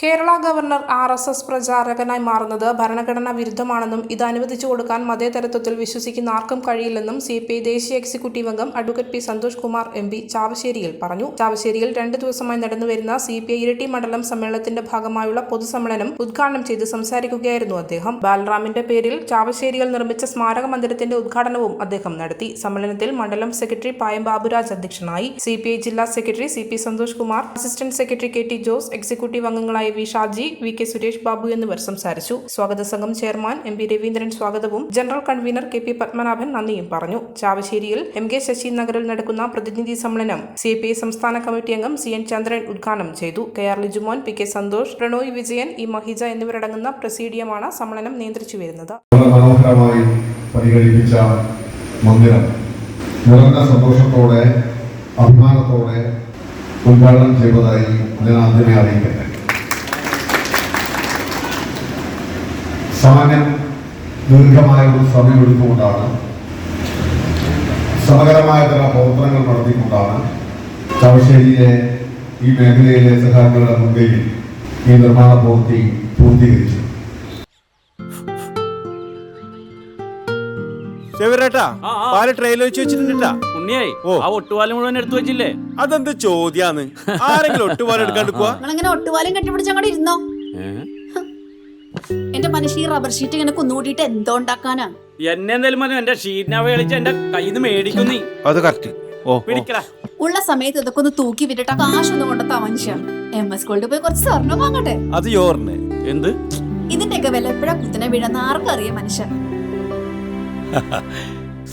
Kerala governor RSS പ്രചാരകനായി മാറുന്നത് ഭരണഘടനാ വിരുദ്ധമാണെന്നും ഇത് അനുവദിച്ചു കൊടുക്കാൻ മതേതരത്വത്തിൽ വിശ്വസിക്കുന്ന ആർക്കും കഴിയില്ലെന്നും CPI ദേശീയ എക്സിക്യൂട്ടീവ് അംഗം advocate P Santhosh Kumar MP ചാവശ്ശേരിയിൽ പറഞ്ഞു. ചാവശ്ശേരിയിൽ 2 ദിവസമായി നടന്നുവരുന്ന CPI ഇരിട്ടി മണ്ഡലം സമ്മേളനത്തിന്റെ ഭാഗമായുള്ള പൊതുസമ്മേളനം ഉദ്ഘാടനം ചെയ്ത് സംസാരിക്കുകയായിരുന്നു അദ്ദേഹം. ബാലറാമിന്റെ പേരിൽ ചാവശ്ശേരിയിൽ നിർമ്മിച്ച സ്മാരക മന്ദിരത്തിന്റെ ഉദ്ഘാടനവും അദ്ദേഹം നടത്തി. സമ്മേളനത്തിൽ മണ്ഡലം സെക്രട്ടറി പായം ബാബുരാജ് അധ്യക്ഷനായി. CPI ജില്ലാ secretary CP Santhosh Kumar, assistant secretary KT Jose, executive അംഗങ്ങളായ V ഷാജി, VK സുരേഷ് ബാബു എന്നിവർ സംസാരിച്ചു. സ്വാഗത സംഘം ചെയർമാൻ MP രവീന്ദ്രൻ സ്വാഗതവും ജനറൽ കൺവീനർ KP പത്മനാഭൻ നന്ദിയും പറഞ്ഞു. ചാവശ്ശേരിയിൽ MK ശശി നഗറിൽ നടക്കുന്ന പ്രതിനിധി സമ്മേളനം CPI സംസ്ഥാന കമ്മിറ്റി അംഗം CN ചന്ദ്രൻ ഉദ്ഘാടനം ചെയ്തു. KR Lijumon, PK Santhosh, Prannoy Vijayan, E Mahija എന്നിവരടങ്ങുന്ന പ്രസീഡിയമാണ് സമ്മേളനം നിയന്ത്രിച്ചു വരുന്നത്. മനോഹരമായി പരിഗണിപ്പിച്ച മന്ദിരം നിറഞ്ഞ സന്തോഷത്തോടെ അഭിമാനത്തോടെ ഉദ്ഘാടനം ചെയ്തതായി ഞാൻ ആദ്യമേ അറിയിക്കട്ടെ. സാമാന്യം ദീർഘമായ ഒരു സമയമെടുത്തുകൊണ്ടാണ് സമഗ്രമായ ചില പ്രവർത്തനങ്ങൾ നടത്തിക്കൊണ്ടാണ് ചാവശ്ശേരിയിലെ ഈ മേഖലയിലെ സഹാക്കളുടെ മുൻകൈയിൽ ഈ നിർമ്മാണ പ്രവൃത്തി പൂർത്തീകരിച്ചു. അതെന്ത് ചോദ്യാന്ന്? ആരെങ്കിലും ഒട്ടുപാലം എടുക്കാണ്ട് പോവാ? ഒട്ടുപാലം കെട്ടിപ്പിടിച്ച് അങ്ങോട്ട് ഇരുന്നോ. എന്റെ മനുഷ്യ റബ്ബർ ഷീറ്റ് ഇങ്ങനെ കുന്നുകൂട്ടിട്ട് എന്തോ ഉണ്ടാക്കാനാ? എന്നെ എന്തായാലും എന്റെ ഷീറ്റിനെ കളിച്ച് എന്റെ കയ്യിൽ നിന്ന് മേടിക്കുന്നേ. അത് കറക്റ്റ്. ഉള്ള സമയത്ത് ഇതൊക്കെ ഒന്ന് തൂക്കി വിട്ടിട്ട് കാശൊന്നും കൊണ്ടെത്താ മനുഷ്യ. MS ഗോൾഡ് പോയി കുറച്ച് സ്വർണം വാങ്ങട്ടെ. അത് യോറിന് എന്ത്? ഇതിന്റെയൊക്കെ വില എപ്പോഴാ കുത്തിനെ വീഴുന്ന ആർക്കും അറിയാം മനുഷ്യ.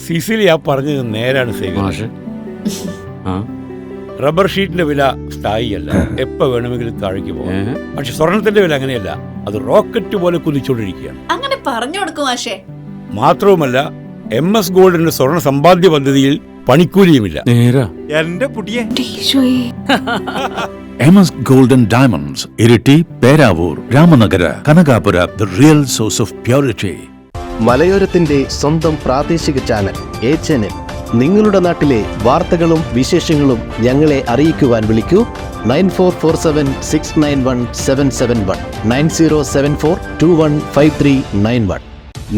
സിസിലി ആ പറഞ്ഞത് നേരാണ് സേവ. റബ്ബർ ഷീറ്റിന്റെ വില സ്ഥായിയല്ല, എപ്പോ വേണമെങ്കിലും താഴേക്ക് പോകാം. പക്ഷെ സ്വർണത്തിന്റെ വില അങ്ങനെയല്ല, അത് റോക്കറ്റ് പോലെ കുതിച്ചുകൊണ്ടിരിക്കുകയാണ്. അങ്ങനെ പറഞ്ഞു കൊടുക്കും മാഷേ. മാത്രവുമല്ല MS ഗോൾഡിന്റെ സ്വർണ്ണ സമ്പാദ്യ പദ്ധതിയിൽ പണിക്കൂലിയുമില്ല. എന്റെ പുതിയ MS Gold and Diamonds, Iritty, Peravoor, Ramanagara, Kanakapura, the real source of purity. മലയോരത്തിന്റെ സ്വന്തം പ്രാദേശിക ചാനൽ A-Channel. നിങ്ങളുടെ നാട്ടിലെ വാർത്തകളും വിശേഷങ്ങളും ഞങ്ങളെ അറിയിക്കുവാൻ വിളിക്കൂ 9447691771 9074215391.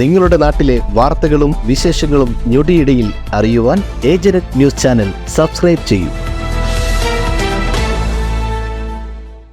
നിങ്ങളുടെ നാട്ടിലെ വാർത്തകളും വിശേഷങ്ങളും ഞൊടിയിടയിൽ അറിയുവാൻ A-Channel ന്യൂസ് ചാനൽ സബ്സ്ക്രൈബ് ചെയ്യൂ.